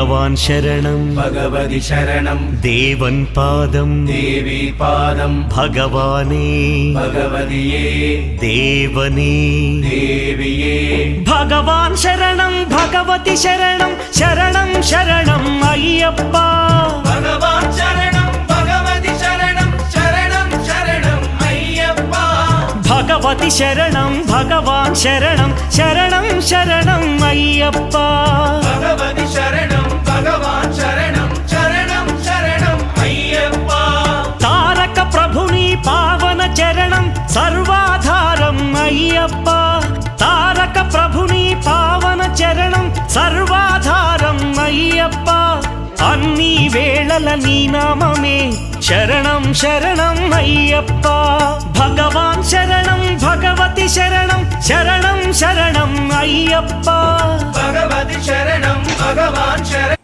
भगवान् शरणं भगवति शरणं देवन् पादं देवी पादं भगवाने भगवदिये देवने देविये भगवान् शरणं भगवति शरणं शरणं शरणं अय्यप्पा भगवान् शरणं भगवति शरणं शरणं शरणं अय्यप्पा भगवति शरणं भगवान् शरणं शरणं शरणं अय्यप्पा भगवति शरणं भगवान् शरणं शरणं शरणं अय्यप्पा तारक प्रभुनि पावन चरणं सर्वाधारं अय्यप्पा तारक प्रभुनि पावन चरणं सर्वाधारं अय्यप्पा अन्नी वेळల నీ నామమే శరణం శరణం అయ్యప్ప భగవాన్ శరణం భగవతి శరణం శరణం శరణం అయ్యప్ప भगवति शरणं भगवान् शरणं